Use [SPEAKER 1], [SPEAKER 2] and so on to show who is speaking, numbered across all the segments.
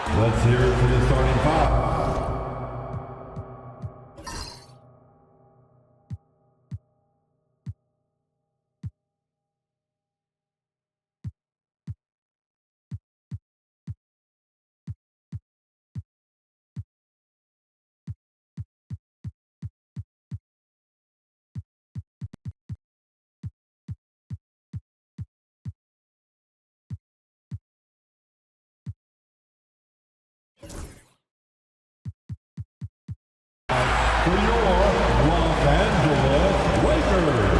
[SPEAKER 1] Let's hear it for the starting five. For your Los Angeles Lakers.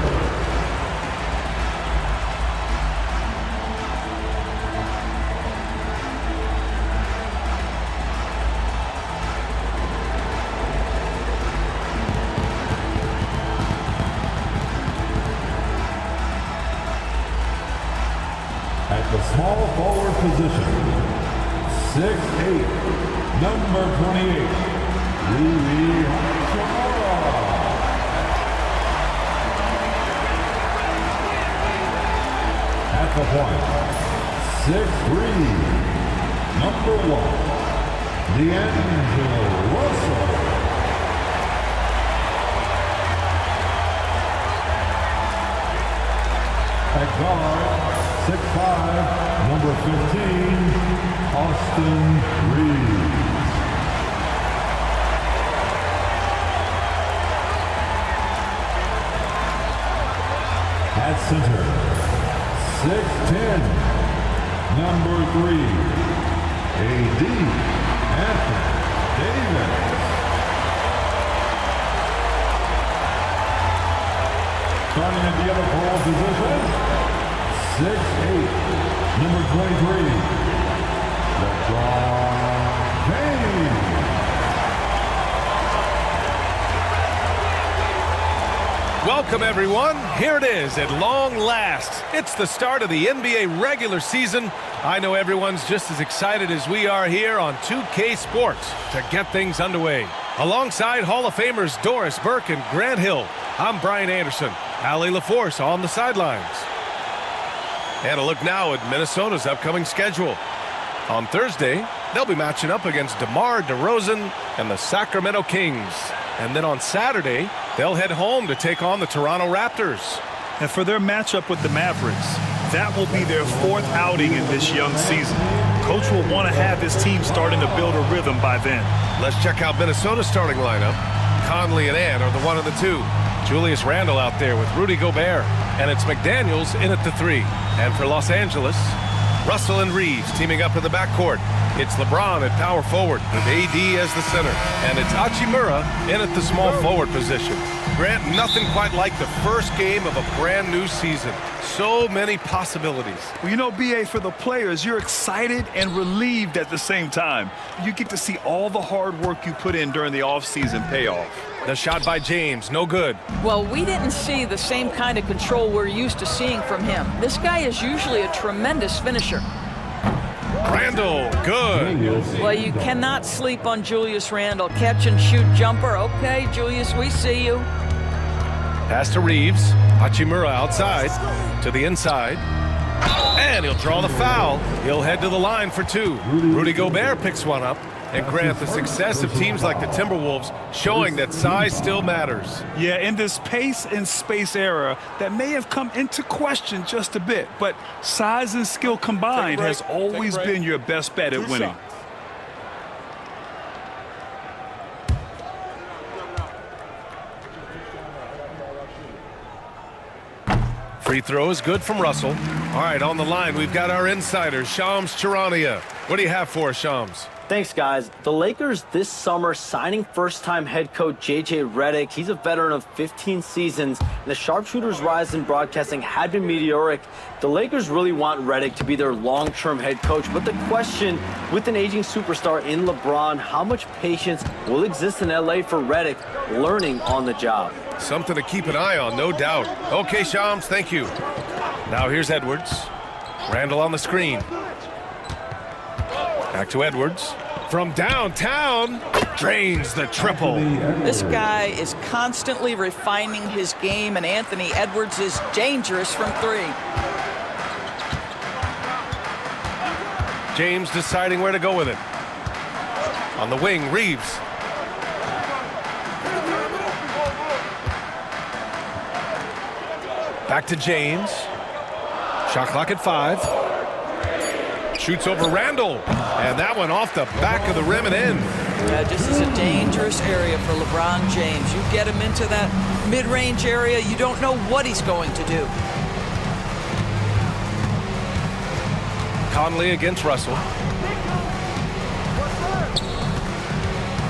[SPEAKER 1] At the small forward position, 6'8", number 28. At the point, 6'3", number 1, D'Angelo Russell. At guard, 6'5", number 15, Austin Reeves. At center, 6'10", number 3, A.D. Anthony Davis. Starting at the other forward position, 6'8", number 23, LeBron James.
[SPEAKER 2] Welcome, everyone. Here it is at long last. It's the start of the NBA regular season. I know everyone's just as excited as we are here on 2K Sports to get things underway. Alongside Hall of Famers Doris Burke and Grant Hill, I'm Brian Anderson. Allie LaForce on the sidelines. And a look now at Minnesota's upcoming schedule. On Thursday, they'll be matching up against DeMar DeRozan and the Sacramento Kings. And then on Saturday, they'll head home to take on the Toronto Raptors.
[SPEAKER 3] And for their matchup with the Mavericks, that will be their 4th outing in this young season. Coach will want to have his team starting to build a rhythm by then.
[SPEAKER 2] Let's check out Minnesota's starting lineup. Conley and Ant are the 1 and the 2. Julius Randle out there with Rudy Gobert. And it's McDaniels in at the 3. And for Los Angeles, Russell and Reeves teaming up in the backcourt. It's LeBron at power forward with AD as the center. And it's Hachimura in at the small forward position. Grant, nothing quite like the first game of a brand new season. So many possibilities.
[SPEAKER 3] Well, you know, B.A., for the players, you're excited and relieved at the same time. You get to see all the hard work you put in during the offseason pay off.
[SPEAKER 2] The shot by James, no good.
[SPEAKER 4] Well, we didn't see the same kind of control we're used to seeing from him. This guy is usually a tremendous finisher.
[SPEAKER 2] Randle, good.
[SPEAKER 4] Well, you cannot sleep on Julius Randle. Catch and shoot jumper. Okay, Julius, we see you.
[SPEAKER 2] Pass to Reeves. Hachimura outside to the inside. And he'll draw the foul. He'll head to the line for 2. Rudy Gobert picks one up. And Grant, the success of teams like the Timberwolves showing that size still matters.
[SPEAKER 3] Yeah, in this pace and space era, that may have come into question just a bit, but size and skill combined has always been your best bet at winning.
[SPEAKER 2] Free throw is good from Russell. All right, on the line, we've got our insider, Shams Charania. What do you have for us, Shams?
[SPEAKER 5] Thanks, guys. The Lakers this summer signing first-time head coach J.J. Redick. He's a veteran of 15 seasons, and the sharpshooter's rise in broadcasting had been meteoric. The Lakers really want Redick to be their long-term head coach, but the question, with an aging superstar in LeBron, how much patience will exist in L.A. for Redick learning on the job?
[SPEAKER 2] Something to keep an eye on, no doubt. Okay, Shams, thank you. Now here's Edwards. Randle on the screen. Back to Edwards. From downtown, drains the triple.
[SPEAKER 4] This guy is constantly refining his game, and Anthony Edwards is dangerous from 3.
[SPEAKER 2] James deciding where to go with it. On the wing, Reeves. Back to James. Shot clock at 5. Shoots over Randall. And that one off the back of the rim and in.
[SPEAKER 4] Yeah, this is a dangerous area for LeBron James. You get him into that mid-range area, you don't know what he's going to do.
[SPEAKER 2] Conley against Russell.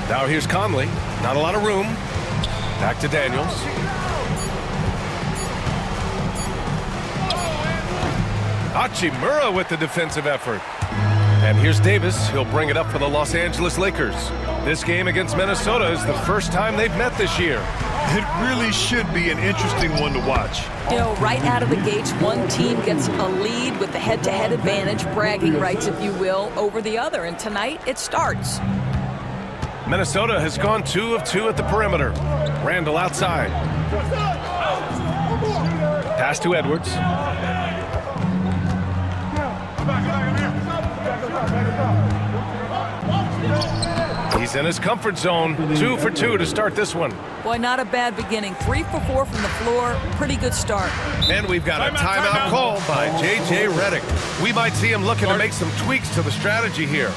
[SPEAKER 2] Now here's Conley. Not a lot of room. Back to Daniels. Hachimura with the defensive effort. And here's Davis. He'll bring it up for the Los Angeles Lakers. This game against Minnesota is the first time they've met this year.
[SPEAKER 3] It really should be an interesting one to watch.
[SPEAKER 4] You know, right out of the gates, one team gets a lead with the head-to-head advantage, bragging rights, if you will, over the other. And tonight, it starts.
[SPEAKER 2] Minnesota has gone 2 of 2 at the perimeter. Randall outside. Pass to Edwards. He's in his comfort zone. 2 for 2 to start this one.
[SPEAKER 4] Boy, not a bad beginning. 3 for 4 from the floor. Pretty good start.
[SPEAKER 2] And we've got a timeout called by J.J. Redick. We might see him looking to make some tweaks to the strategy here.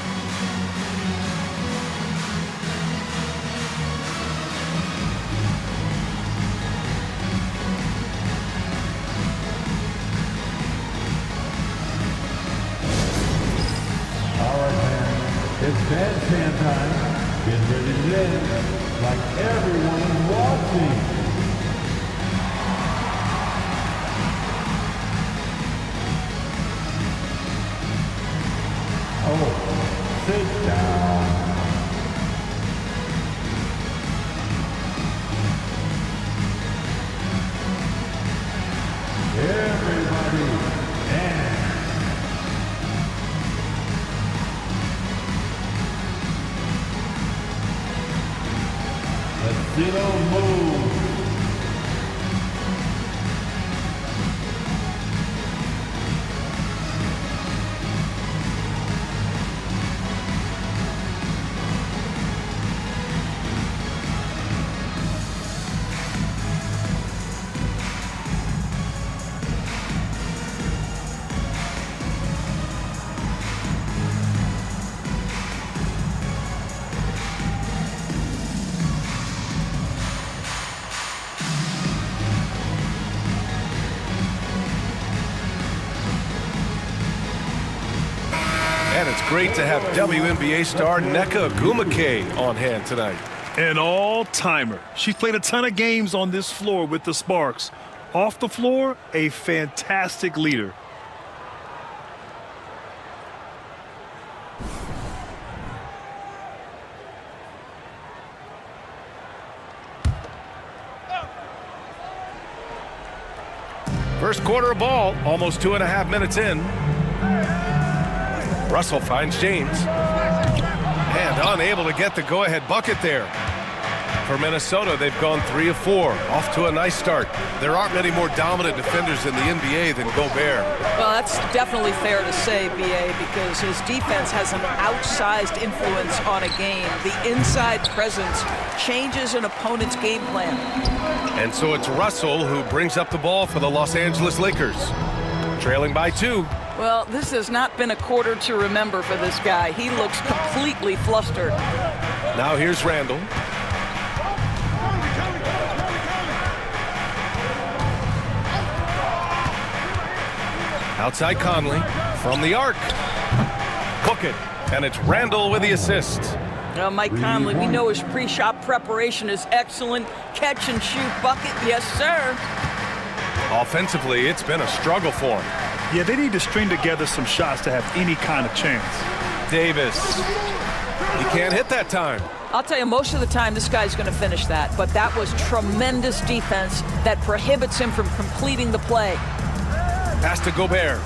[SPEAKER 1] It's bandstand time. Get ready to dance like everyone is watching. Oh, sit down. Everybody dance. Let's see those moves.
[SPEAKER 2] And it's great to have WNBA star Nneka Ogwumike on hand tonight.
[SPEAKER 3] An all-timer. She's played a ton of games on this floor with the Sparks. Off the floor, a fantastic leader.
[SPEAKER 2] First quarter of ball, almost 2.5 minutes in. Russell finds James. And unable to get the go-ahead bucket there. For Minnesota, they've gone 3 of 4. Off to a nice start. There aren't many more dominant defenders in the NBA than Gobert.
[SPEAKER 4] Well, that's definitely fair to say, B.A., because his defense has an outsized influence on a game. The inside presence changes an opponent's game plan.
[SPEAKER 2] And so it's Russell who brings up the ball for the Los Angeles Lakers. Trailing by 2.
[SPEAKER 4] Well, this has not been a quarter to remember for this guy. He looks completely flustered.
[SPEAKER 2] Now here's Randall. Outside Conley from the arc. Book it. And it's Randall with the assist.
[SPEAKER 4] Mike Conley, we know his pre-shot preparation is excellent. Catch and shoot bucket, yes, sir.
[SPEAKER 2] Offensively, it's been a struggle for him.
[SPEAKER 3] Yeah, they need to string together some shots to have any kind of chance.
[SPEAKER 2] Davis. He can't hit that time.
[SPEAKER 4] I'll tell you, most of the time, this guy's going to finish that. But that was tremendous defense that prohibits him from completing the play.
[SPEAKER 2] Pass to Gobert.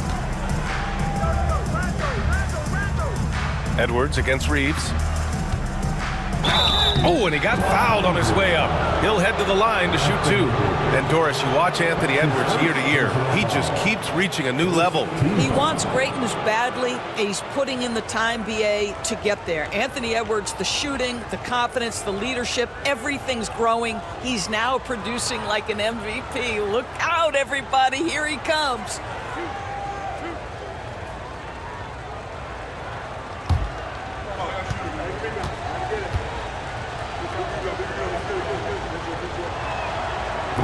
[SPEAKER 2] Edwards against Reeves. Oh, and he got fouled on his way up. He'll head to the line to shoot 2. And Doris, you watch Anthony Edwards year to year. He just keeps reaching a new level.
[SPEAKER 4] He wants greatness badly. He's putting in the time, BA, to get there. Anthony Edwards, the shooting, the confidence, the leadership, everything's growing. He's now producing like an MVP. Look out, everybody. Here he comes.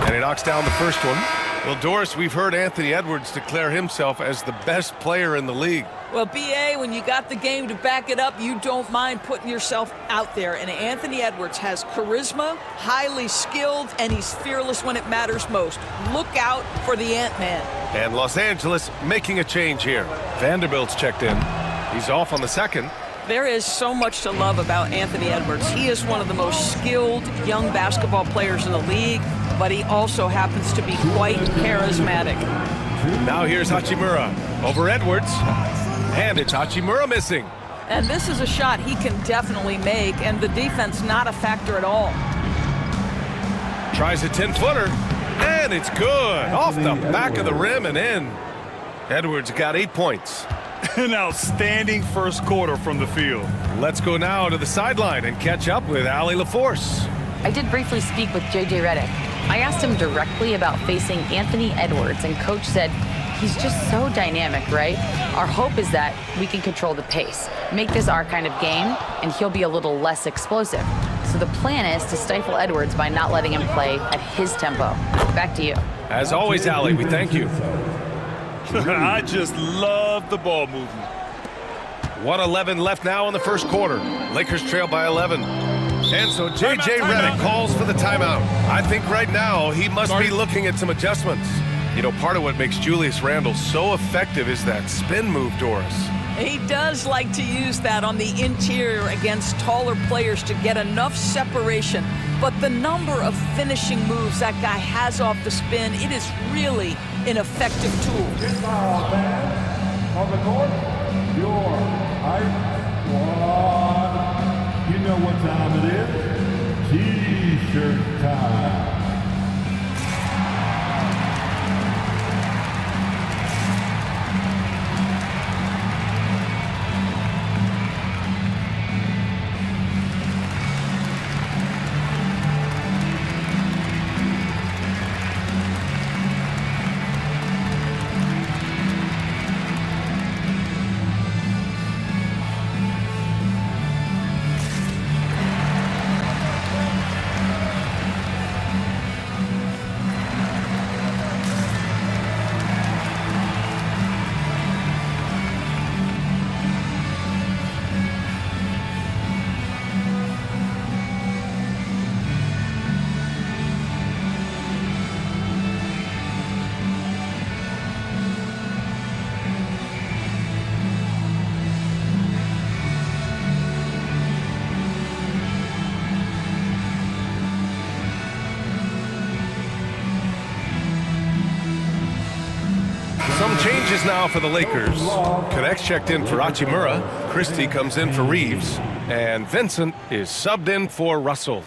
[SPEAKER 2] And he knocks down the first one. Well, Doris, we've heard Anthony Edwards declare himself as the best player in the league.
[SPEAKER 4] Well, BA, when you got the game to back it up, you don't mind putting yourself out there. And Anthony Edwards has charisma, highly skilled, and he's fearless when it matters most. Look out for the Ant-Man.
[SPEAKER 2] And Los Angeles making a change here. Vanderbilt's checked in. He's off on the second.
[SPEAKER 4] There is so much to love about Anthony Edwards. He is one of the most skilled young basketball players in the league, but he also happens to be quite charismatic.
[SPEAKER 2] Now here's Hachimura over Edwards, and it's Hachimura missing.
[SPEAKER 4] And this is a shot he can definitely make, and the defense not a factor at all.
[SPEAKER 2] Tries a 10-footer, and it's good. Off the back of the rim and in. Edwards got 8 points.
[SPEAKER 3] An outstanding first quarter from the field.
[SPEAKER 2] Let's go now to the sideline and catch up with Allie LaForce.
[SPEAKER 6] I did briefly speak with J.J. Redick. I asked him directly about facing Anthony Edwards, and Coach said he's just so dynamic, right? Our hope is that we can control the pace, make this our kind of game, and he'll be a little less explosive. So the plan is to stifle Edwards by not letting him play at his tempo. Back to you.
[SPEAKER 2] As always, Allie, we thank you.
[SPEAKER 3] I just love the ball movement.
[SPEAKER 2] 1:11 left now in the first quarter. Lakers trail by 11. And so J.J. Redick calls for the timeout. I think right now he must be looking at some adjustments. You know, part of what makes Julius Randle so effective is that spin move, Doris.
[SPEAKER 4] He does like to use that on the interior against taller players to get enough separation. But the number of finishing moves that guy has off the spin, it is really an effective tool.
[SPEAKER 1] On the court, your height squad. You know what time it is. T-shirt time.
[SPEAKER 2] Some changes now for the Lakers. Connects checked in for Hachimura. Christie comes in for Reeves. And Vincent is subbed in for Russell.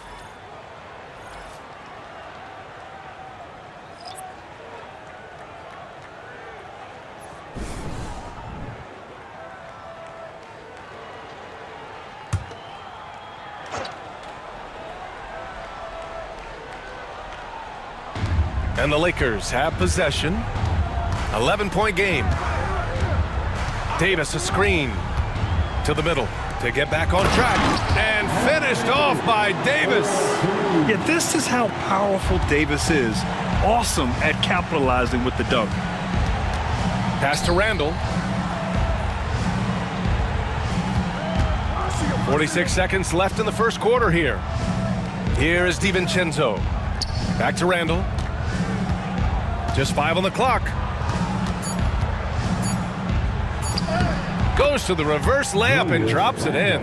[SPEAKER 2] And the Lakers have possession. 11-point game. Davis a screen to the middle to get back on track, and finished off by Davis.
[SPEAKER 3] Yeah, this is how powerful Davis is. Awesome at capitalizing with the dunk.
[SPEAKER 2] Pass to Randle. 46 seconds left in the first quarter here. Here is DiVincenzo. Back to Randle. Just 5 on the clock. Goes to the reverse layup and drops it in.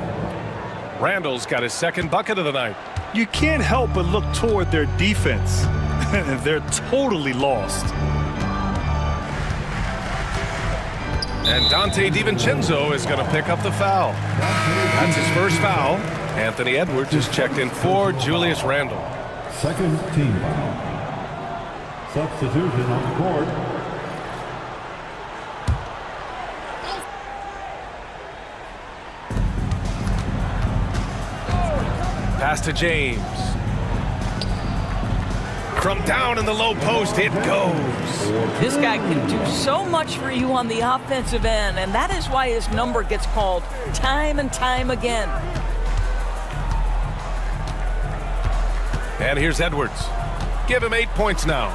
[SPEAKER 2] Randle's got his second bucket of the night.
[SPEAKER 3] You can't help but look toward their defense. They're totally lost.
[SPEAKER 2] And Dante DiVincenzo is going to pick up the foul. That's his first foul. Anthony Edwards is checked in for Julius Randle.
[SPEAKER 1] Second team foul. Substitution on the court.
[SPEAKER 2] Pass to James. From down in the low post, it goes.
[SPEAKER 4] This guy can do so much for you on the offensive end, and that is why his number gets called time and time again.
[SPEAKER 2] And here's Edwards. Give him 8 points now.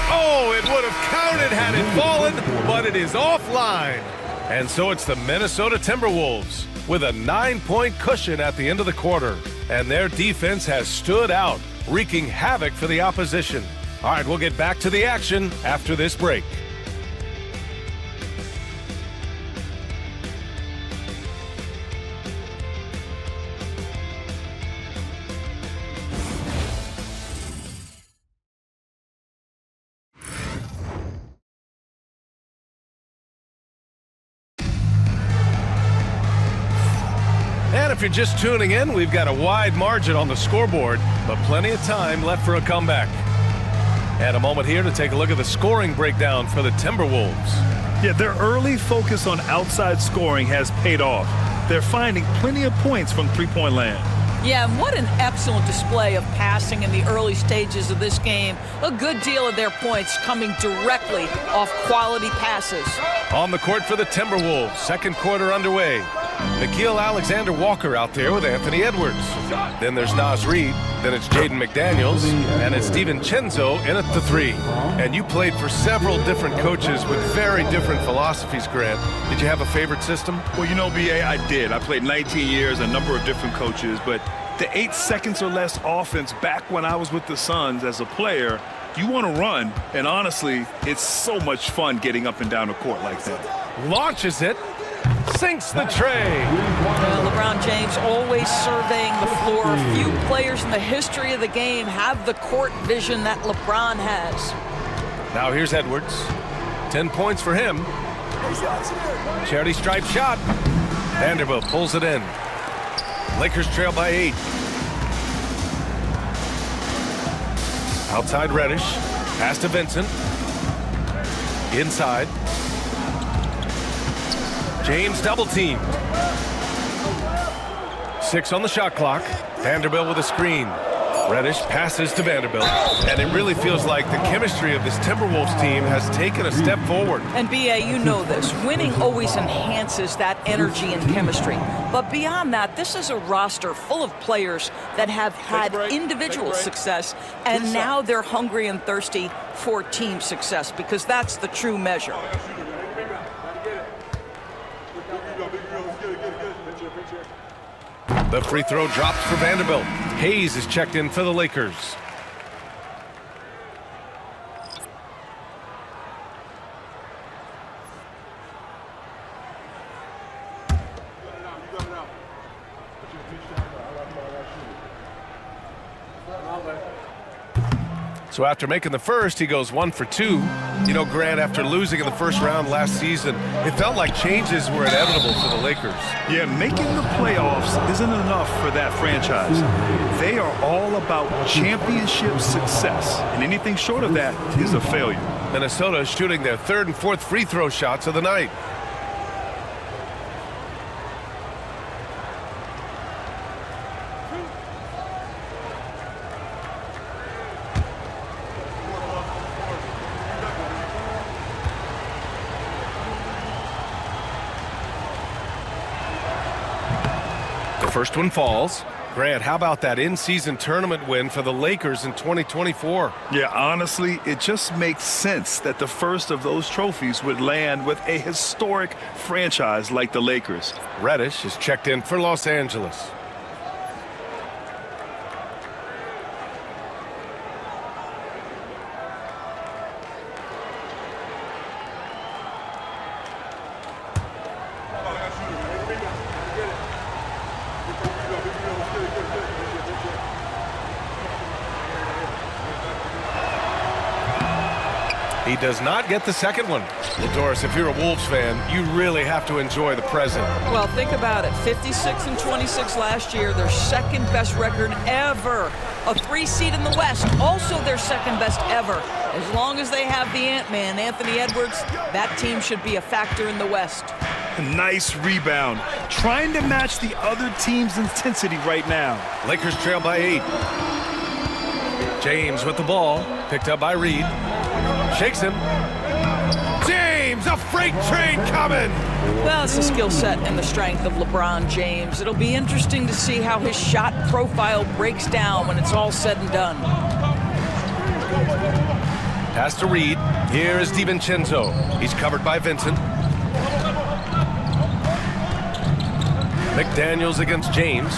[SPEAKER 2] Oh, it would have counted had it fallen, but it is offline. And so it's the Minnesota Timberwolves with a 9-point cushion at the end of the quarter. And their defense has stood out, wreaking havoc for the opposition. All right, we'll get back to the action after this break. And if you're just tuning in, we've got a wide margin on the scoreboard, but plenty of time left for a comeback. And a moment here to take a look at the scoring breakdown for the Timberwolves.
[SPEAKER 3] Yeah, their early focus on outside scoring has paid off. They're finding plenty of points from three-point land.
[SPEAKER 4] Yeah, and what an excellent display of passing in the early stages of this game. A good deal of their points coming directly off quality passes.
[SPEAKER 2] On the court for the Timberwolves, second quarter underway. Nickeil Alexander-Walker out there with Anthony Edwards. Then there's Naz Reid. Then it's Jaden McDaniels. And it's DiVincenzo in at the 3. And you played for several different coaches with very different philosophies, Grant. Did you have a favorite system?
[SPEAKER 3] Well, you know, B.A., I did. I played 19 years, a number of different coaches, but the 8 seconds or less offense back when I was with the Suns as a player, you want to run, and honestly, it's so much fun getting up and down the court like that.
[SPEAKER 2] Launches it. Sinks the tray.
[SPEAKER 4] LeBron James always surveying the floor. Few players in the history of the game have the court vision that LeBron has.
[SPEAKER 2] Now here's Edwards. 10 points for him. Charity stripe shot. Vanderbilt pulls it in. Lakers trail by 8. Outside Reddish. Pass to Vincent. Inside. James double teamed. 6 on the shot clock. Vanderbilt with a screen. Reddish passes to Vanderbilt. And it really feels like the chemistry of this Timberwolves team has taken a step forward.
[SPEAKER 4] And B.A., you know this. Winning always enhances that energy and chemistry. But beyond that, this is a roster full of players that have had individual success, and now they're hungry and thirsty for team success, because that's the true measure.
[SPEAKER 2] The free throw drops for Vanderbilt. Hayes is checked in for the Lakers. So after making the first, he goes 1 for 2. You know, Grant, after losing in the first round last season, it felt like changes were inevitable for the Lakers.
[SPEAKER 3] Yeah, making the playoffs isn't enough for that franchise. They are all about championship success, and anything short of that is a failure.
[SPEAKER 2] Minnesota is shooting their 3rd and 4th free throw shots of the night. First one falls. Grant, how about that in-season tournament win for the Lakers in 2024?
[SPEAKER 3] Yeah, honestly, it just makes sense that the first of those trophies would land with a historic franchise like the Lakers.
[SPEAKER 2] Reddish is checked in for Los Angeles. He does not get the second one. Well, Doris, if you're a Wolves fan, you really have to enjoy the present.
[SPEAKER 4] Well, think about it. 56-26 last year, their second best record ever. A 3 seed in the West, also their second best ever. As long as they have the Ant-Man, Anthony Edwards, that team should be a factor in the West.
[SPEAKER 3] Nice rebound. Trying to match the other team's intensity right now.
[SPEAKER 2] Lakers trail by 8. James with the ball, picked up by Reed. Shakes him. James, a freight train coming!
[SPEAKER 4] Well, it's the skill set and the strength of LeBron James. It'll be interesting to see how his shot profile breaks down when it's all said and done.
[SPEAKER 2] Pass to Reed. Here is DiVincenzo. He's covered by Vincent. McDaniels against James.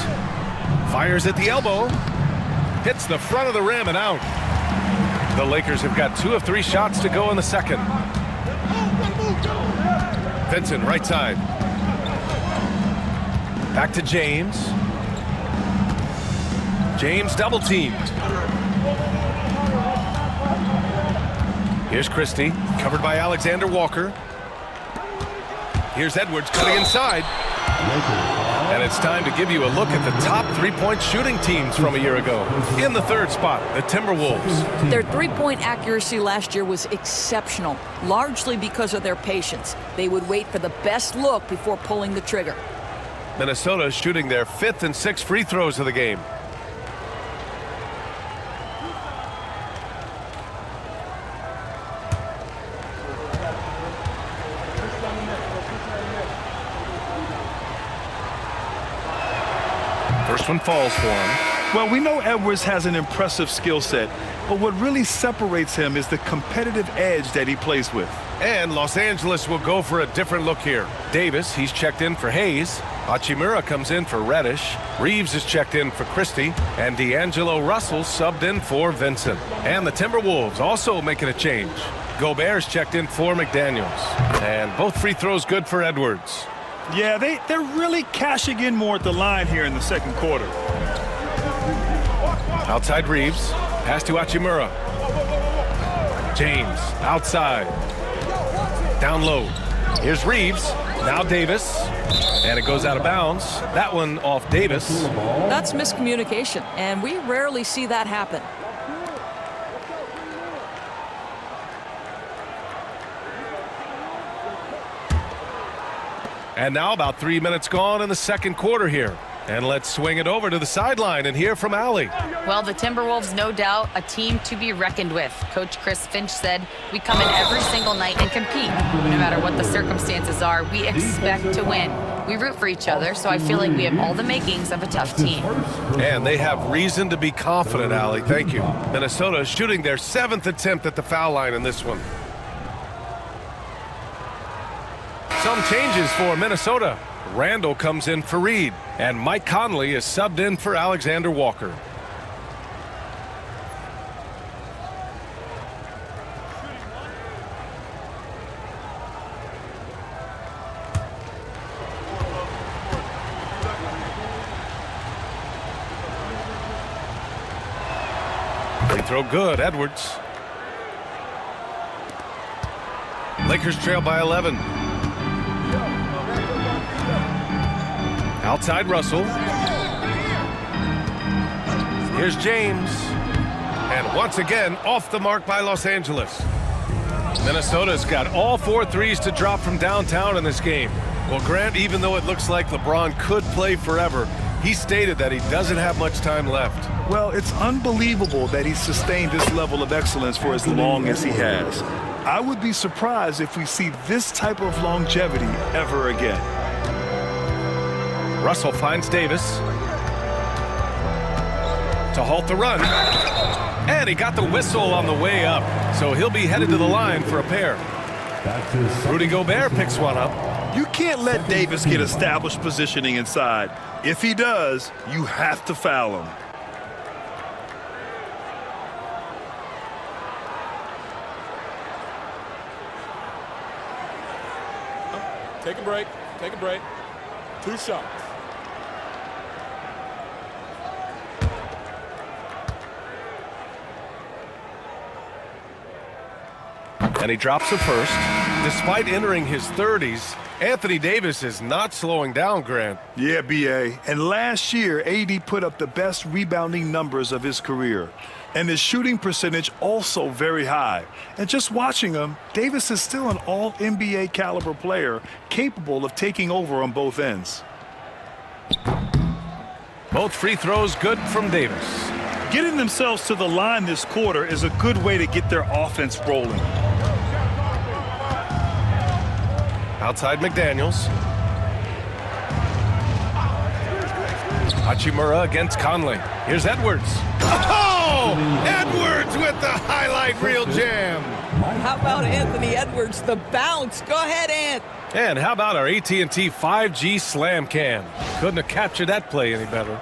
[SPEAKER 2] Fires at the elbow. Hits the front of the rim and out. The Lakers have got 2 of 3 shots to go in the second. Vincent, right side. Back to James. James double teamed. Here's Christie, covered by Alexander Walker. Here's Edwards cutting inside. And it's time to give you a look at the top 3-point shooting teams from a year ago. In the third spot, the Timberwolves.
[SPEAKER 4] Their 3-point accuracy last year was exceptional, largely because of their patience. They would wait for the best look before pulling the trigger.
[SPEAKER 2] Minnesota is shooting their 5th and 6th free throws of the game. First one falls for him.
[SPEAKER 3] Well, we know Edwards has an impressive skill set, but what really separates him is the competitive edge that he plays with.
[SPEAKER 2] And Los Angeles will go for a different look here. Davis, he's checked in for Hayes. Hachimura comes in for Reddish. Reeves is checked in for Christie. And D'Angelo Russell subbed in for Vincent. And the Timberwolves also making a change. Gobert's checked in for McDaniels. And both free throws good for Edwards.
[SPEAKER 3] Yeah, they're really cashing in more at the line here in the second quarter.
[SPEAKER 2] Outside Reeves. Pass to Hachimura. James outside. Down low. Here's Reeves. Now Davis. And it goes out of bounds. That one off Davis.
[SPEAKER 4] That's miscommunication, and we rarely see that happen.
[SPEAKER 2] And now about 3 minutes gone in the second quarter here. And let's swing it over to the sideline and hear from Allie.
[SPEAKER 6] Well, the Timberwolves, no doubt, a team to be reckoned with. Coach Chris Finch said, we come in every single night and compete. No matter what the circumstances are, we expect to win. We root for each other, so I feel like we have all the makings of a tough team.
[SPEAKER 2] And they have reason to be confident, Allie. Thank you. Minnesota shooting their 7th attempt at the foul line in this one. Some changes for Minnesota. Randall comes in for Reed, and Mike Conley is subbed in for Alexander Walker. Free throw good, Edwards. Lakers trail by 11. Outside Russell. Here's James. And once again, off the mark by Los Angeles. Minnesota's got all 4 threes to drop from downtown in this game. Well, Grant, even though it looks like LeBron could play forever, he stated that he doesn't have much time left.
[SPEAKER 3] Well, it's unbelievable that he's sustained this level of excellence for as long as he has. I would be surprised if we see this type of longevity ever again.
[SPEAKER 2] Russell finds Davis to halt the run. And he got the whistle on the way up, so he'll be headed to the line for a pair. Rudy Gobert picks one up.
[SPEAKER 3] You can't let Davis get established positioning inside. If he does, you have to foul him.
[SPEAKER 7] Take a break. Take a break. 2 shots.
[SPEAKER 2] And he drops a first. Despite entering his 30s, Anthony Davis is not slowing down, Grant.
[SPEAKER 3] Yeah, B.A. And last year, AD put up the best rebounding numbers of his career. And his shooting percentage also very high. And just watching him, Davis is still an all-NBA caliber player capable of taking over on both ends.
[SPEAKER 2] Both free throws good from Davis.
[SPEAKER 3] Getting themselves to the line this quarter is a good way to get their offense rolling.
[SPEAKER 2] Outside McDaniels. Hachimura against Conley. Here's Edwards. Oh! Edwards with the highlight reel jam.
[SPEAKER 4] How about Anthony Edwards, the bounce? Go ahead, Ant.
[SPEAKER 2] And how about our AT&T 5G slam cam? Couldn't have captured that play any better.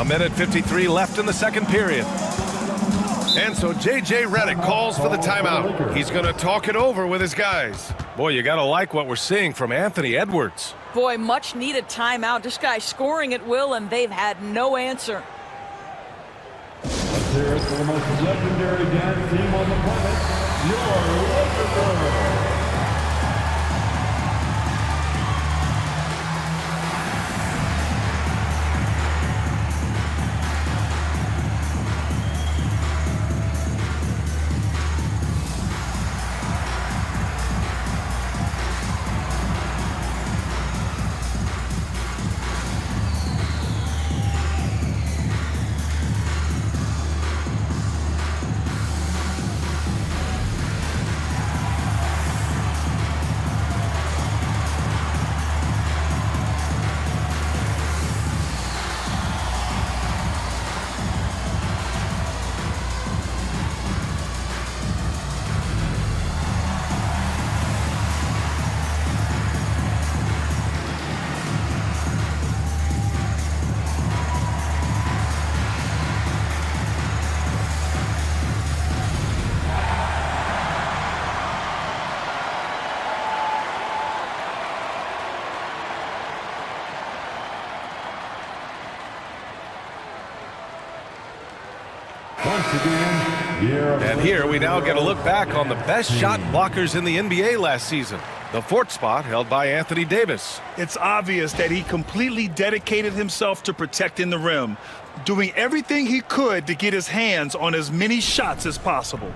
[SPEAKER 2] A minute 53 left in the second period. And so J.J. Redick calls for the timeout. He's going to talk it over with his guys. Boy, you got to like what we're seeing from Anthony Edwards.
[SPEAKER 4] Boy, much needed timeout. This guy's scoring at will, and they've had no answer.
[SPEAKER 1] Let's hear it for the most legendary dance team on the planet, your Lakers.
[SPEAKER 2] And here we now get a look back on the best shot blockers in the NBA last season. The fourth spot held by Anthony Davis.
[SPEAKER 3] It's obvious that he completely dedicated himself to protecting the rim, doing everything he could to get his hands on as many shots as possible.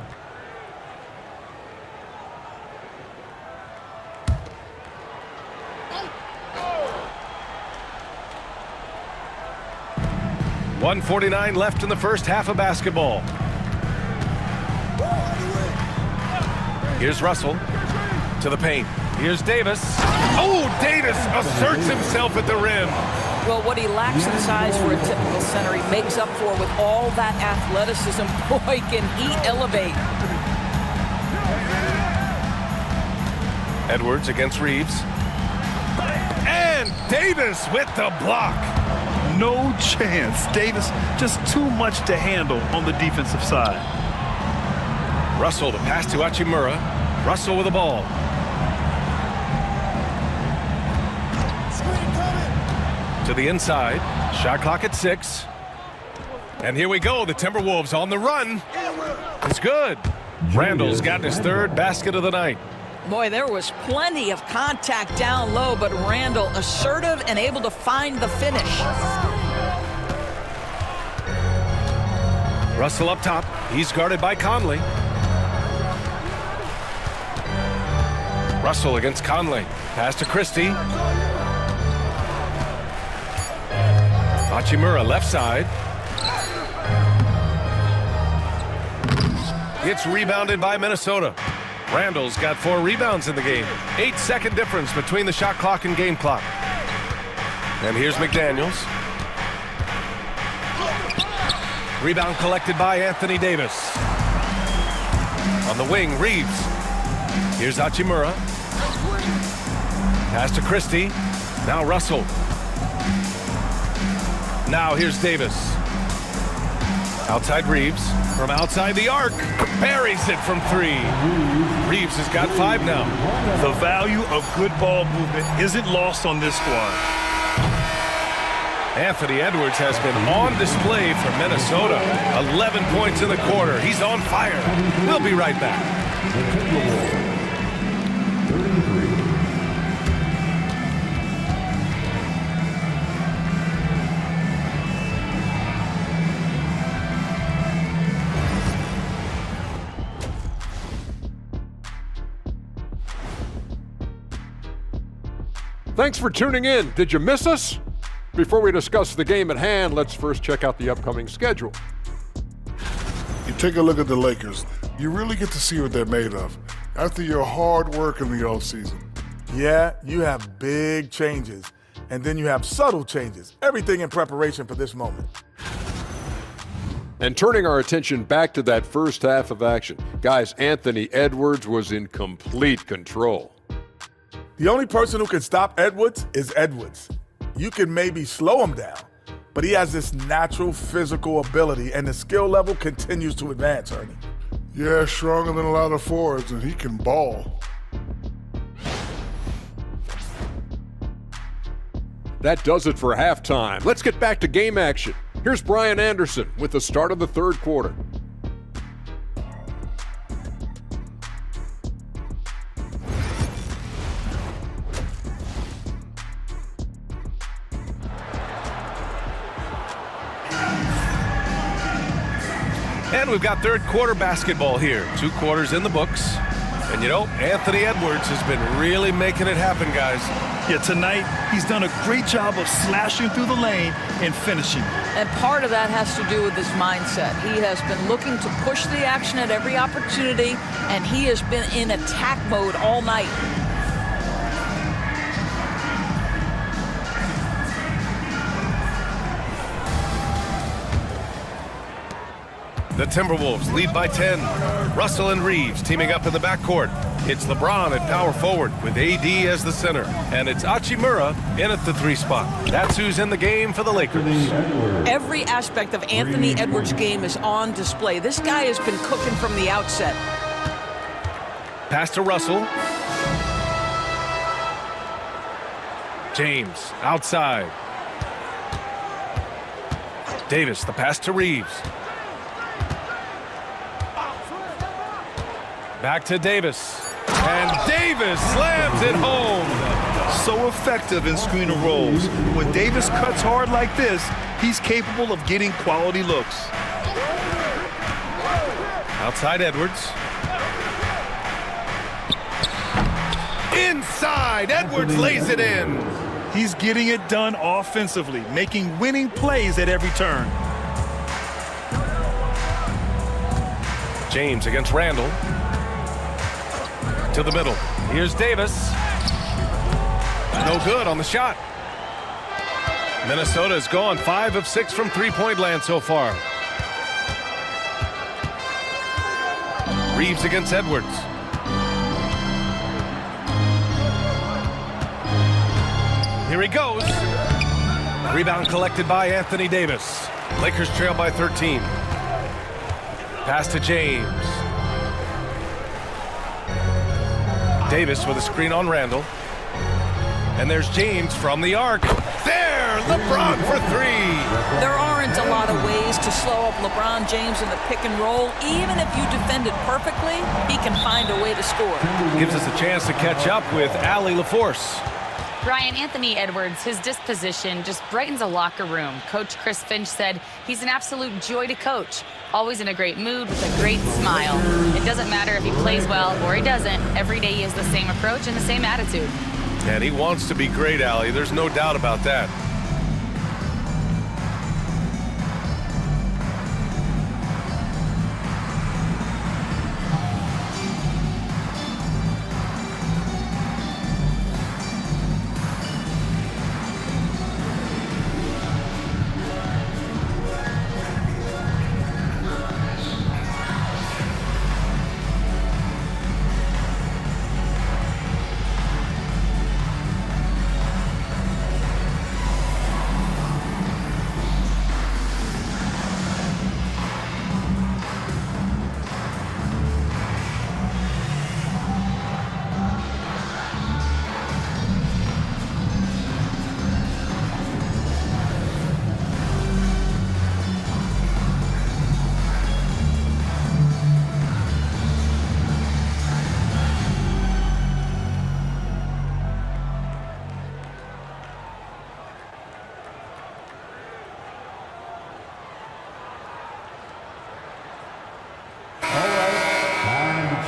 [SPEAKER 2] .149 left in the first half of basketball. Here's Russell to the paint. Here's Davis. Oh, Davis asserts himself at the rim.
[SPEAKER 4] Well, what he lacks in size for a typical center, he makes up for with all that athleticism. Boy, can he elevate.
[SPEAKER 2] Edwards against Reeves. And Davis with the block.
[SPEAKER 3] No chance. Davis just too much to handle on the defensive side.
[SPEAKER 2] Russell, the pass to Hachimura. Russell with the ball. To the inside. Shot clock at 6. And here we go. The Timberwolves on the run. It's good. Randall's got his third basket of the night.
[SPEAKER 4] Boy, there was plenty of contact down low, but Randall assertive and able to find the finish.
[SPEAKER 2] Russell up top. He's guarded by Conley. Russell against Conley. Pass to Christie. Hachimura left side. It's rebounded by Minnesota. Randall's got 4 rebounds in the game. 8-second difference between the shot clock and game clock. And here's McDaniels. Rebound collected by Anthony Davis. On the wing, Reeves. Here's Hachimura. Pass to Christie. Now Russell. Now here's Davis. Outside Reeves. From outside the arc. Buries it from 3. Reeves has got 5 now.
[SPEAKER 3] The value of good ball movement isn't lost on this squad.
[SPEAKER 2] Anthony Edwards has been on display for Minnesota. 11 points in the quarter. He's on fire. We'll be right back.
[SPEAKER 1] The Timberwolves, 33.
[SPEAKER 8] Thanks for tuning in. Did you miss us? Before we discuss the game at hand, let's first check out the upcoming schedule.
[SPEAKER 9] You take a look at the Lakers, you really get to see what they're made of after your hard work in the offseason.
[SPEAKER 10] Yeah, you have big changes, and then you have subtle changes. Everything in preparation for this moment.
[SPEAKER 8] And turning our attention back to that first half of action, guys, Anthony Edwards was in complete control.
[SPEAKER 10] The only person who can stop Edwards is Edwards. You can maybe slow him down, but he has this natural physical ability, and the skill level continues to advance, Ernie.
[SPEAKER 9] Yeah, stronger than a lot of forwards, and he can ball.
[SPEAKER 8] That does it for halftime. Let's get back to game action. Here's Brian Anderson with the start of the third quarter.
[SPEAKER 2] And we've got third quarter basketball here. 2 quarters in the books. And you know, Anthony Edwards has been really making it happen, guys.
[SPEAKER 3] Yeah, tonight he's done a great job of slashing through the lane and finishing.
[SPEAKER 4] And part of that has to do with his mindset. He has been looking to push the action at every opportunity, and he has been in attack mode all night.
[SPEAKER 2] The Timberwolves lead by 10. Russell and Reeves teaming up in the backcourt. It's LeBron at power forward with AD as the center. And it's Hachimura in at the 3 spot. That's who's in the game for the Lakers.
[SPEAKER 4] Every aspect of Anthony Edwards' game is on display. This guy has been cooking from the outset.
[SPEAKER 2] Pass to Russell. James outside. Davis, the pass to Reeves. Back to Davis. And Davis slams it home.
[SPEAKER 3] So effective in screen and rolls. When Davis cuts hard like this, he's capable of getting quality looks.
[SPEAKER 2] Outside Edwards. Inside, Edwards lays it in.
[SPEAKER 3] He's getting it done offensively, making winning plays at every turn.
[SPEAKER 2] James against Randall. To the middle. Here's Davis. No good on the shot. Minnesota has gone 5 of 6 from three-point land so far. Reeves against Edwards. Here he goes. Rebound collected by Anthony Davis. Lakers trail by 13. Pass to James. Davis with a screen on Randall. And there's James from the arc. There, LeBron for 3.
[SPEAKER 4] There aren't a lot of ways to slow up LeBron James in the pick and roll. Even if you defend it perfectly, he can find a way to score.
[SPEAKER 2] Gives us a chance to catch up with Allie LaForce.
[SPEAKER 6] Brian, Anthony Edwards, his disposition just brightens a locker room. Coach Chris Finch said he's an absolute joy to coach. Always in a great mood with a great smile. It doesn't matter if he plays well or he doesn't. Every day he has the same approach and the same attitude.
[SPEAKER 2] And he wants to be great, Allie. There's no doubt about that.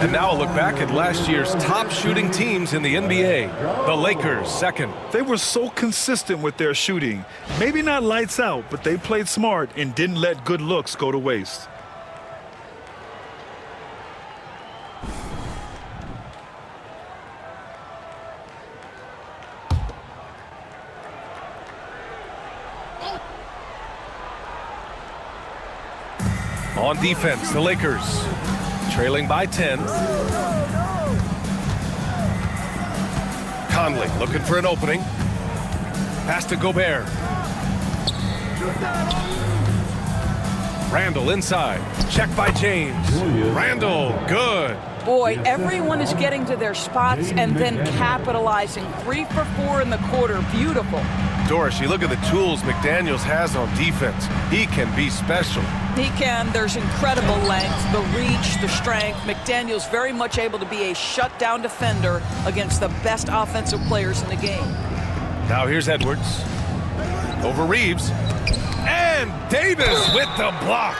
[SPEAKER 2] And now a look back at last year's top shooting teams in the NBA. The Lakers, second.
[SPEAKER 3] They were so consistent with their shooting. Maybe not lights out, but they played smart and didn't let good looks go to waste.
[SPEAKER 2] On defense, the Lakers trailing by 10. Conley looking for an opening. Pass to Gobert. Randall inside. Check by James. Randall, good.
[SPEAKER 4] Boy, everyone is getting to their spots and then capitalizing. 3 for 4 in the quarter. Beautiful.
[SPEAKER 2] Doris, you look at the tools McDaniels has on defense. He can be special.
[SPEAKER 4] He can. There's incredible length, the reach, the strength. McDaniels very much able to be a shutdown defender against the best offensive players in the game.
[SPEAKER 2] Now here's Edwards. Over Reeves. And Davis with the block.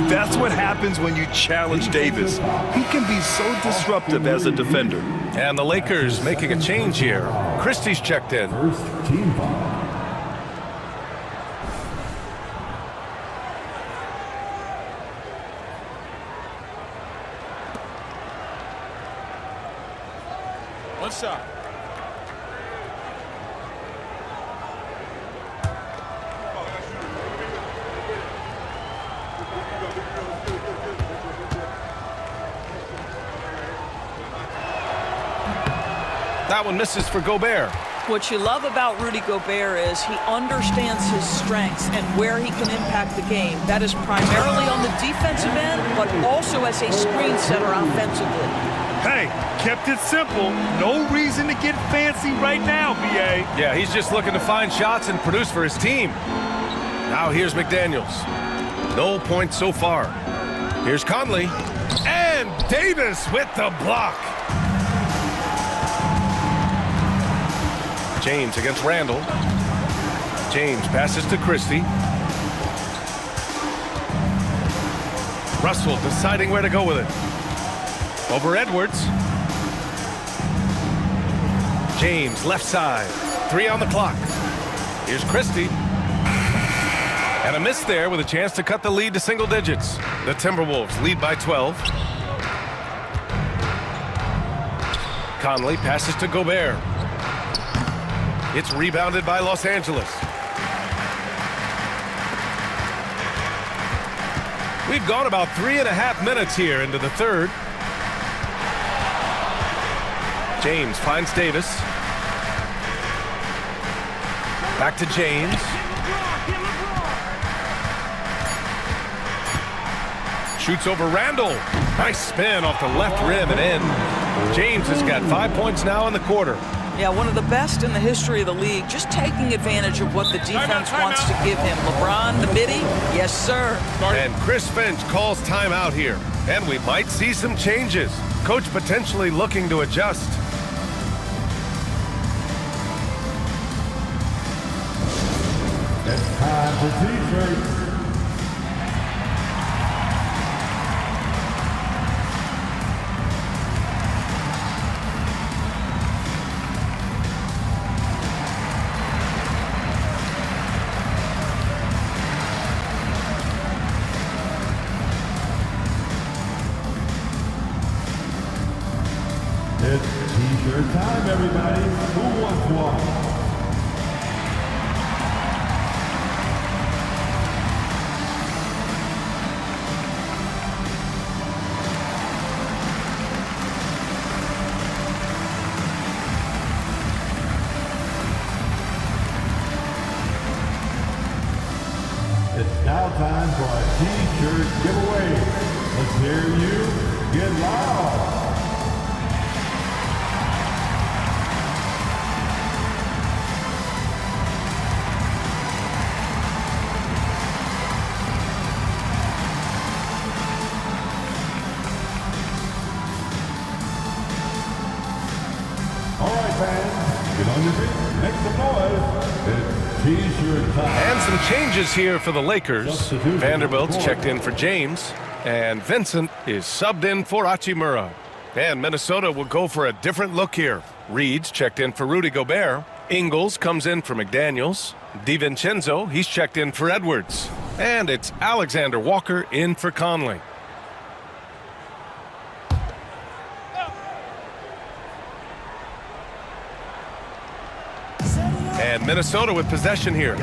[SPEAKER 3] That's what happens when you challenge Davis. He can be so disruptive as a defender.
[SPEAKER 2] And the Lakers making a change here. Christie's checked in.
[SPEAKER 1] First team foul.
[SPEAKER 7] One shot.
[SPEAKER 2] That one misses for Gobert.
[SPEAKER 4] What you love about Rudy Gobert is he understands his strengths and where he can impact the game. That is primarily on the defensive end, but also as a screen setter offensively.
[SPEAKER 3] Hey, kept it simple. No reason to get fancy right now, B.A.
[SPEAKER 2] Yeah, he's just looking to find shots and produce for his team. Now here's McDaniels. No points so far. Here's Conley. And Davis with the block. James against Randall. James passes to Christie. Russell deciding where to go with it. Over Edwards. James left side. 3 on the clock. Here's Christie. And a miss there with a chance to cut the lead to single digits. The Timberwolves lead by 12. Conley passes to Gobert. It's rebounded by Los Angeles. We've gone about 3.5 minutes here into the third. James finds Davis. Back to James. Shoots over Randall. Nice spin off the left rim and in. James has got 5 points now in the quarter.
[SPEAKER 4] Yeah, one of the best in the history of the league, just taking advantage of what the defense wants to give him. LeBron, the midi, yes, sir.
[SPEAKER 2] And Chris Finch calls timeout here. And we might see some changes. Coach potentially looking to adjust.
[SPEAKER 1] It's time for T-shirts. It's T-shirt time, everybody. Who wants one? It's now time for a T-shirt giveaway. Let's hear you get loud. All right, fans, get on your feet, make some noise. It's T-shirt time.
[SPEAKER 2] And some changes here for the Lakers. Vanderbilt's checked in for James. And Vincent is subbed in for Hachimura. And Minnesota will go for a different look here. Reed's checked in for Rudy Gobert. Ingles comes in for McDaniels. DiVincenzo, he's checked in for Edwards. And it's Alexander Walker in for Conley. And Minnesota with possession here.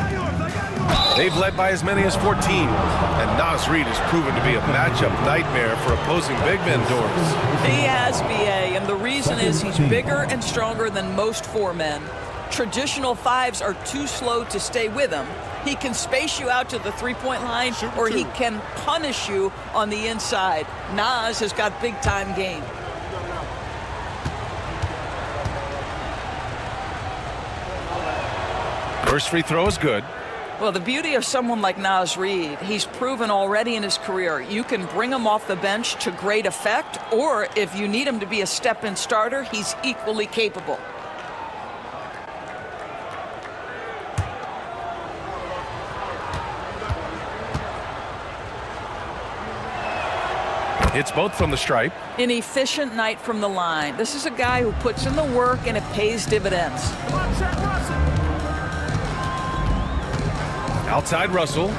[SPEAKER 2] They've led by as many as 14. And Naz Reid has proven to be a matchup nightmare for opposing big men doors.
[SPEAKER 4] He has, BA, and the reason is he's bigger and stronger than most 4 men. Traditional 5s are too slow to stay with him. He can space you out to the three-point line, or he can punish you on the inside. Naz has got big-time game.
[SPEAKER 2] First free throw is good.
[SPEAKER 4] Well, the beauty of someone like Naz Reid, he's proven already in his career, you can bring him off the bench to great effect, or if you need him to be a step-in starter, he's equally capable.
[SPEAKER 2] It's both from the stripe.
[SPEAKER 4] An efficient night from the line. This is a guy who puts in the work and it pays dividends.
[SPEAKER 2] Outside Russell.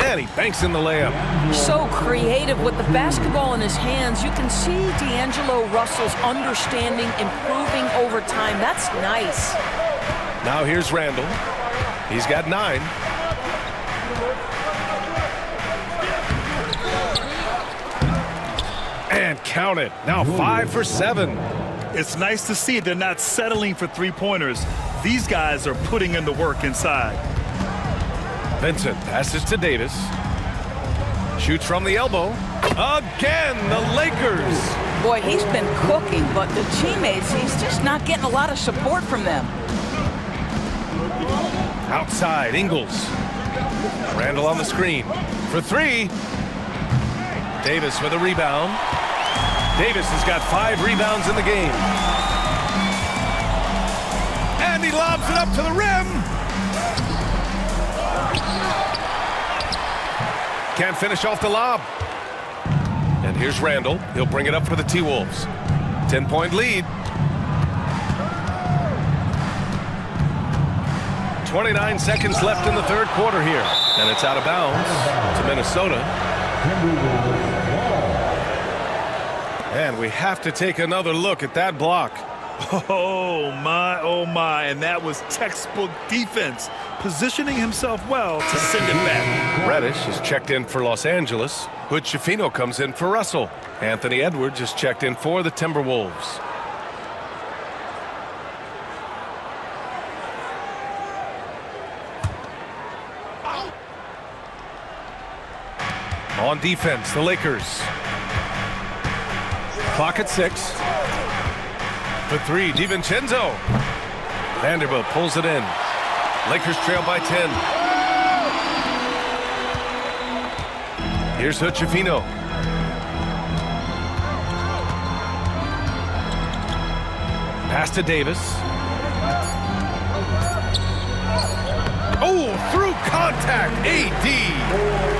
[SPEAKER 2] And he banks in the layup.
[SPEAKER 4] So creative with the basketball in his hands. You can see D'Angelo Russell's understanding improving over time. That's nice.
[SPEAKER 2] Now here's Randall. He's got 9. And count it. Now 5 for 7.
[SPEAKER 3] It's nice to see they're not settling for three-pointers. These guys are putting in the work inside.
[SPEAKER 2] Vincent passes to Davis. Shoots from the elbow. Again, the Lakers.
[SPEAKER 4] Boy, he's been cooking, but the teammates, he's just not getting a lot of support from them.
[SPEAKER 2] Outside, Ingles. Randall on the screen. For 3. Davis with a rebound. Davis has got 5 rebounds in the game. And he lobs it up to the rim. Can't finish off the lob. And here's Randall. He'll bring it up for the T-Wolves. 10-point lead. 29 seconds left in the third quarter here. And it's out of bounds to Minnesota. And we have to take another look at that block.
[SPEAKER 3] Oh my, and that was textbook defense, positioning himself well to send it back.
[SPEAKER 2] Reddish is checked in for Los Angeles. Hood Schifino comes in for Russell. Anthony Edwards is checked in for the Timberwolves. On defense, the Lakers. Clock at 6. For 3, DiVincenzo. Vanderbilt pulls it in. Lakers trail by 10. Here's Hood Schifino. Pass to Davis. Oh, through contact, AD.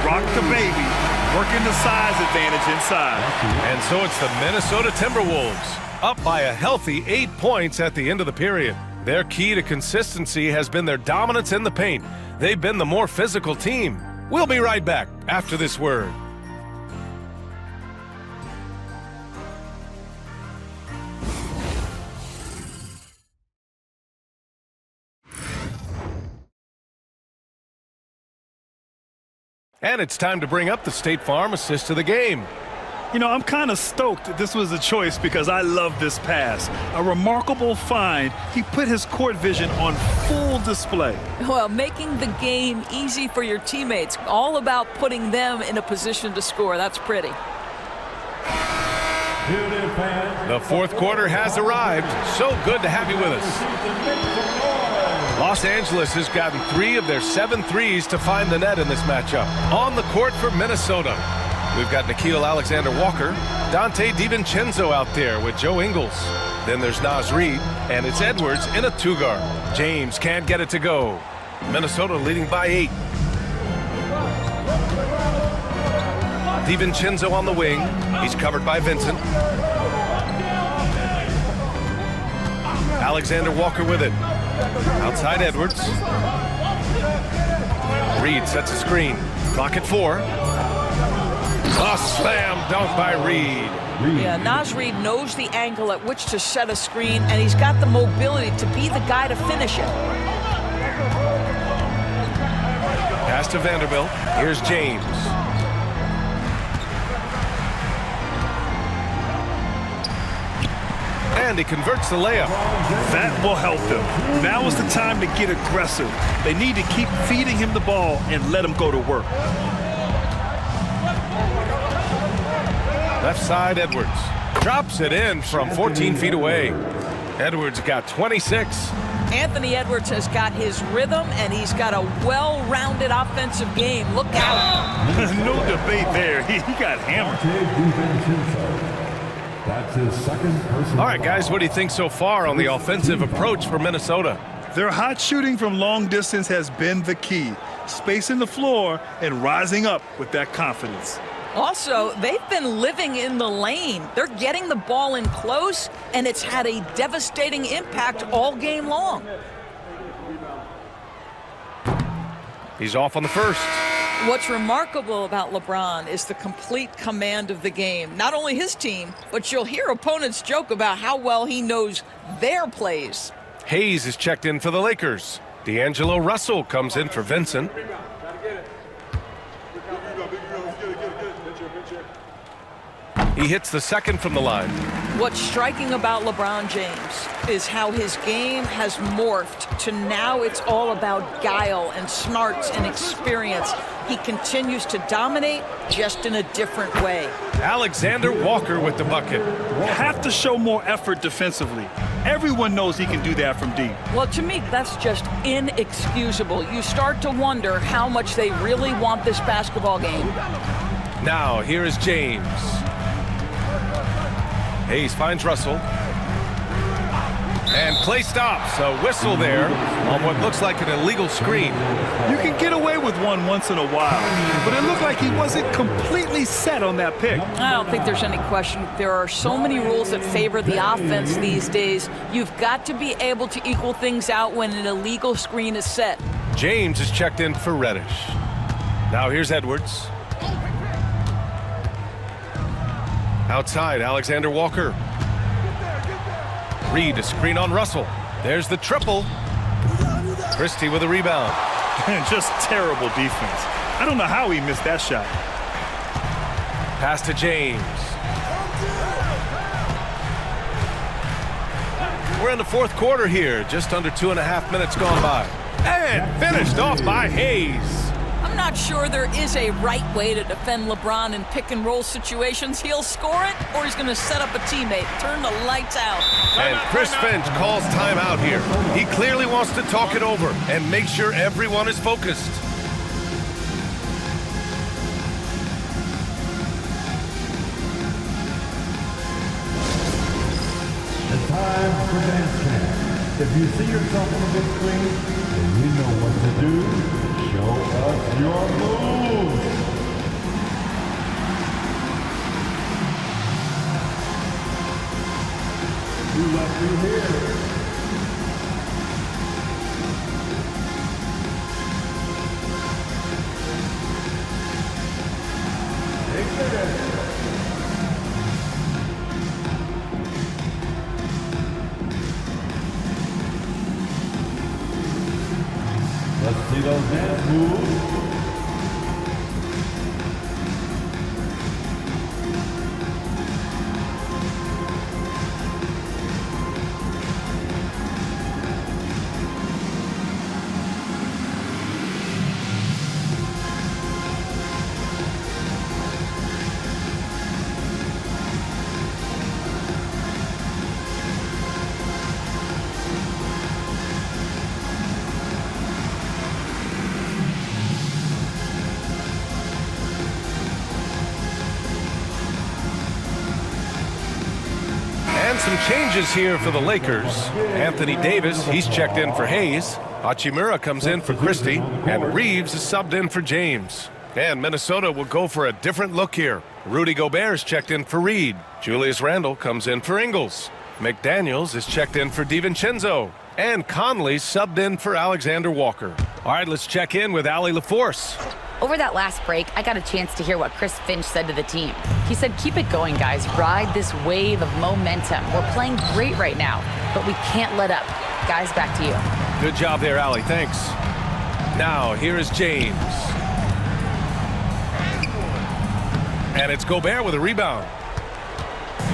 [SPEAKER 3] Rock the baby, working the size advantage inside.
[SPEAKER 2] And so it's the Minnesota Timberwolves, up by a healthy 8 points at the end of the period. Their key to consistency has been their dominance in the paint. They've been the more physical team. We'll be right back after this word. And it's time to bring up the State Farm assist of the game.
[SPEAKER 3] You know, I'm kind of stoked that this was a choice because I love this pass. A remarkable find. He put his court vision on full display.
[SPEAKER 4] Well, making the game easy for your teammates. All about putting them in a position to score. That's pretty.
[SPEAKER 2] The fourth quarter has arrived. So good to have you with us. Los Angeles has gotten 3 of their 7 threes to find the net in this matchup. On the court for Minnesota, we've got Nickeil Alexander-Walker, Dante DiVincenzo out there with Joe Ingles. Then there's Naz Reid, and it's Edwards in a 2-guard. James can't get it to go. Minnesota leading by 8. DiVincenzo on the wing. He's covered by Vincent. Alexander Walker with it. Outside Edwards. Reed sets a screen. Clock at 4. A slam dunk by Reed.
[SPEAKER 4] Yeah, Naz Reid knows the angle at which to set a screen, and he's got the mobility to be the guy to finish it.
[SPEAKER 2] Pass to Vanderbilt. Here's James. And he converts the layup.
[SPEAKER 3] That will help them. Now is the time to get aggressive. They need to keep feeding him the ball and let him go to work.
[SPEAKER 2] Left side, Edwards. Drops it in from 14 feet away. Edwards got 26.
[SPEAKER 4] Anthony Edwards has got his rhythm, and he's got a well-rounded offensive game. Look out.
[SPEAKER 3] No debate there. He got hammered.
[SPEAKER 1] That's his second personal.
[SPEAKER 2] All right, guys, what do you think so far on the offensive approach for Minnesota?
[SPEAKER 3] Their hot shooting from long distance has been the key. Spacing the floor and rising up with that confidence.
[SPEAKER 4] Also, they've been living in the lane. They're getting the ball in close, and it's had a devastating impact all game long.
[SPEAKER 2] He's off on the first.
[SPEAKER 4] What's remarkable about LeBron is the complete command of the game. Not only his team, but you'll hear opponents joke about how well he knows their plays.
[SPEAKER 2] Hayes is checked in for the Lakers. D'Angelo Russell comes in for Vincent. He hits the second from the line.
[SPEAKER 4] What's striking about LeBron James is how his game has morphed to now it's all about guile and smarts and experience. He continues to dominate, just in a different way.
[SPEAKER 2] Alexander Walker with the bucket.
[SPEAKER 3] Have to show more effort defensively. Everyone knows he can do that from deep.
[SPEAKER 4] Well, to me, that's just inexcusable. You start to wonder how much they really want this basketball game.
[SPEAKER 2] Now, here is James. Hayes finds Russell. And play stops. A whistle there on what looks like an illegal screen.
[SPEAKER 3] You can get away with one once in a while, but it looked like he wasn't completely set on that pick.
[SPEAKER 4] I don't think there's any question. There are so many rules that favor the offense these days. You've got to be able to equal things out when an illegal screen is set.
[SPEAKER 2] James is checked in for Reddish. Now here's Edwards. Outside, Alexander Walker. Reed, a screen on Russell. There's the triple. Christie with a rebound.
[SPEAKER 3] Just terrible defense. I don't know how he missed that shot.
[SPEAKER 2] Pass to James. We're in the fourth quarter here. Just under 2.5 minutes gone by. And finished off by Hayes.
[SPEAKER 4] I'm not sure there is a right way to defend LeBron in pick-and-roll situations. He'll score it, or he's going to set up a teammate. Turn the lights out.
[SPEAKER 2] And Chris Finch calls timeout here. He clearly wants to talk it over and make sure everyone is focused.
[SPEAKER 1] It's time for dance camp. If you see yourself on the big screen, then you know what to do. Show us your moves. You left me here. Take it. Let's see those dance moves.
[SPEAKER 2] Some changes here for the Lakers. Anthony Davis, he's checked in for Hayes. Hachimura comes in for Christie. And Reeves is subbed in for James. And Minnesota will go for a different look here. Rudy Gobert is checked in for Reed. Julius Randle comes in for Ingles. McDaniels is checked in for DiVincenzo. And Conley subbed in for Alexander Walker. All right, let's check in with Allie LaForce.
[SPEAKER 6] Over that last break, I got a chance to hear what Chris Finch said to the team. He said, keep it going, guys. Ride this wave of momentum. We're playing great right now, but we can't let up. Guys, back to you.
[SPEAKER 2] Good job there, Allie. Thanks. Now, here is James. And it's Gobert with a rebound.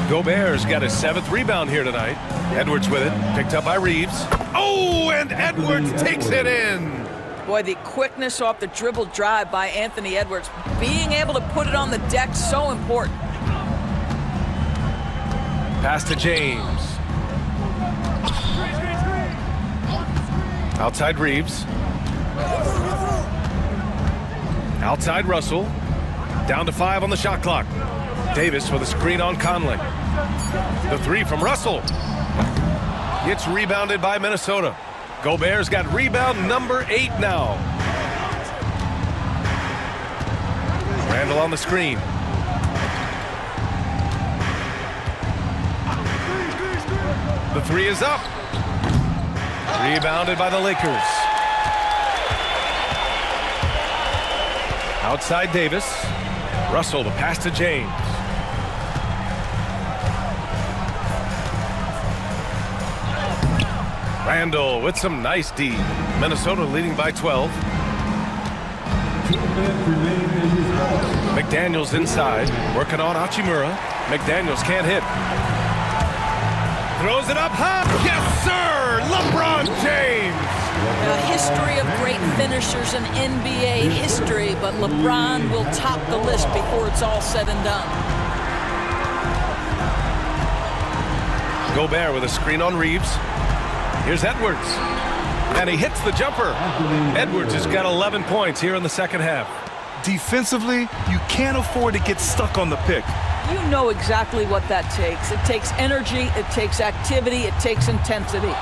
[SPEAKER 2] Gobert's got his 7th rebound here tonight. Edwards with it, picked up by Reeves. Oh, and Edwards takes it in.
[SPEAKER 4] Boy, the quickness off the dribble drive by Anthony Edwards. Being able to put it on the deck, so important.
[SPEAKER 2] Pass to James. Outside Reeves. Outside Russell. Down to 5 on the shot clock. Davis with a screen on Conley. The 3 from Russell. It's rebounded by Minnesota. Gobert's got rebound number 8 now. Randle on the screen. The 3 is up. Rebounded by the Lakers. Outside Davis. Russell, the pass to James. Randle with some nice D. Minnesota leading by 12. McDaniels inside, working on Hachimura. McDaniels can't hit. Throws it up high. Yes, sir! LeBron James!
[SPEAKER 4] A history of great finishers in NBA history, but LeBron will top the list before it's all said and done.
[SPEAKER 2] Gobert with a screen on Reeves. Here's Edwards. And he hits the jumper. Edwards has got 11 points here in the second half.
[SPEAKER 3] Defensively, you can't afford to get stuck on the pick.
[SPEAKER 4] You know exactly what that takes. It takes energy, it takes activity, it takes intensity.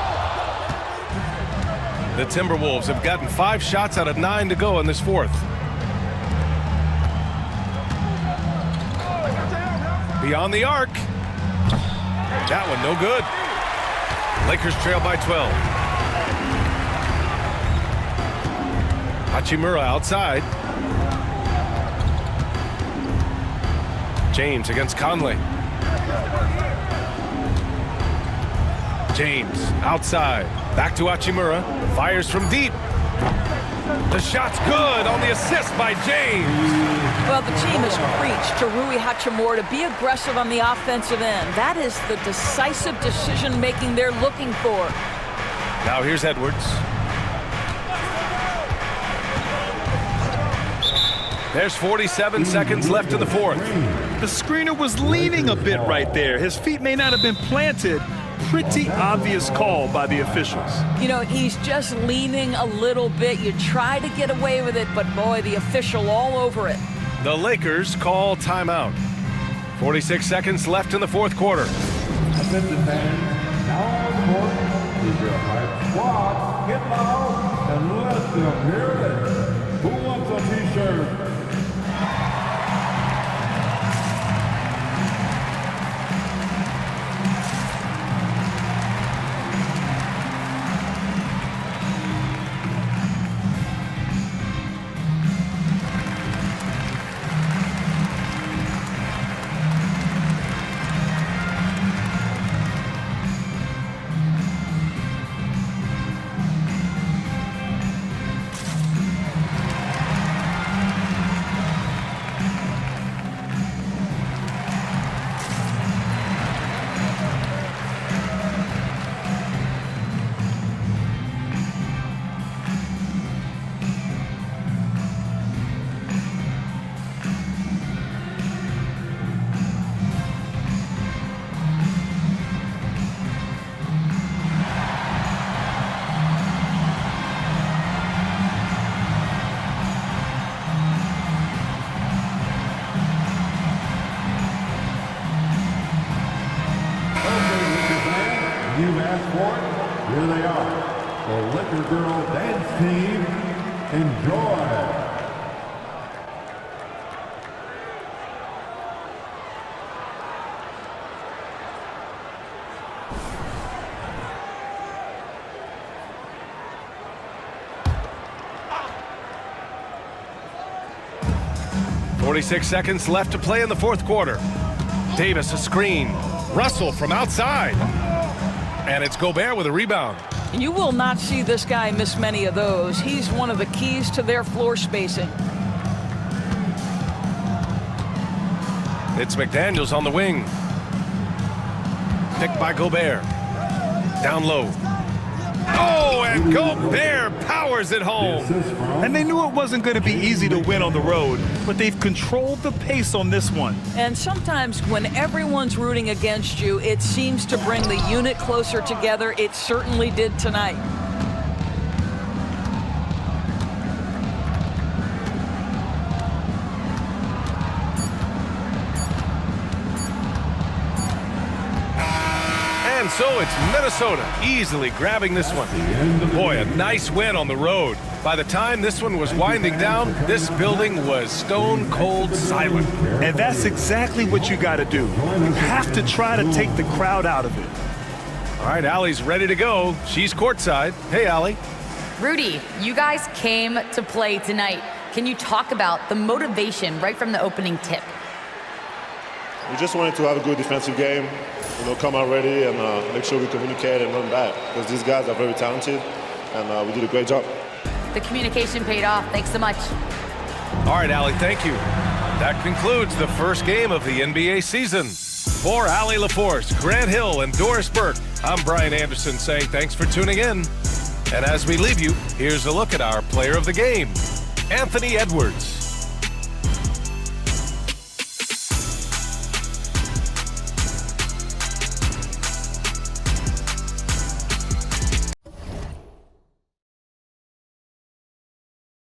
[SPEAKER 2] The Timberwolves have gotten 5 shots out of 9 to go in this fourth. Beyond the arc. That one no good. Lakers trail by 12. Hachimura outside. James against Conley. James outside. Back to Hachimura. Fires from deep. The shot's good on the assist by James.
[SPEAKER 4] Well, the team has preached to Rui Hachimura to be aggressive on the offensive end. That is the decisive decision-making they're looking for.
[SPEAKER 2] Now here's Edwards. There's 47 seconds left in the fourth.
[SPEAKER 3] The screener was leaning a bit right there. His feet may not have been planted. Pretty obvious call by the officials.
[SPEAKER 4] You know, he's just leaning a little bit. You try to get away with it, but boy, the official all over it.
[SPEAKER 2] The Lakers call timeout. 46 seconds left in the fourth quarter.
[SPEAKER 1] Attention fans, now on the court is your hype squad. Get loud and let them hear it. Who wants a t-shirt? You asked for it, here they are. The Liquor Girl Dance Team. Enjoy.
[SPEAKER 2] 46 seconds left to play in the fourth quarter. Davis a screen. Russell from outside. And it's Gobert with a rebound.
[SPEAKER 4] You will not see this guy miss many of those. He's one of the keys to their floor spacing.
[SPEAKER 2] It's McDaniels on the wing. Picked by Gobert. Down low. Oh, and Gobert powers it home.
[SPEAKER 3] And they knew it wasn't going to be easy to win on the road, but they've controlled the pace on this one.
[SPEAKER 4] And sometimes when everyone's rooting against you, it seems to bring the unit closer together. It certainly did tonight.
[SPEAKER 2] And so it's Minnesota easily grabbing this one. Boy, a nice win on the road. By the time this one was winding down, this building was stone cold silent.
[SPEAKER 3] And that's exactly what you got to do. You have to try to take the crowd out of it.
[SPEAKER 2] All right, Allie's ready to go. She's courtside. Hey, Allie.
[SPEAKER 6] Rudy, you guys came to play tonight. Can you talk about the motivation right from the opening tip?
[SPEAKER 11] We just wanted to have a good defensive game, come out ready and make sure we communicate and run back, because these guys are very talented, and we did a great job.
[SPEAKER 6] The communication paid off. Thanks so much.
[SPEAKER 2] All right, Allie, thank you. That concludes the first game of the NBA season. For Allie LaForce, Grant Hill, and Doris Burke, I'm Brian Anderson saying thanks for tuning in. And as we leave you, here's a look at our player of the game, Anthony Edwards.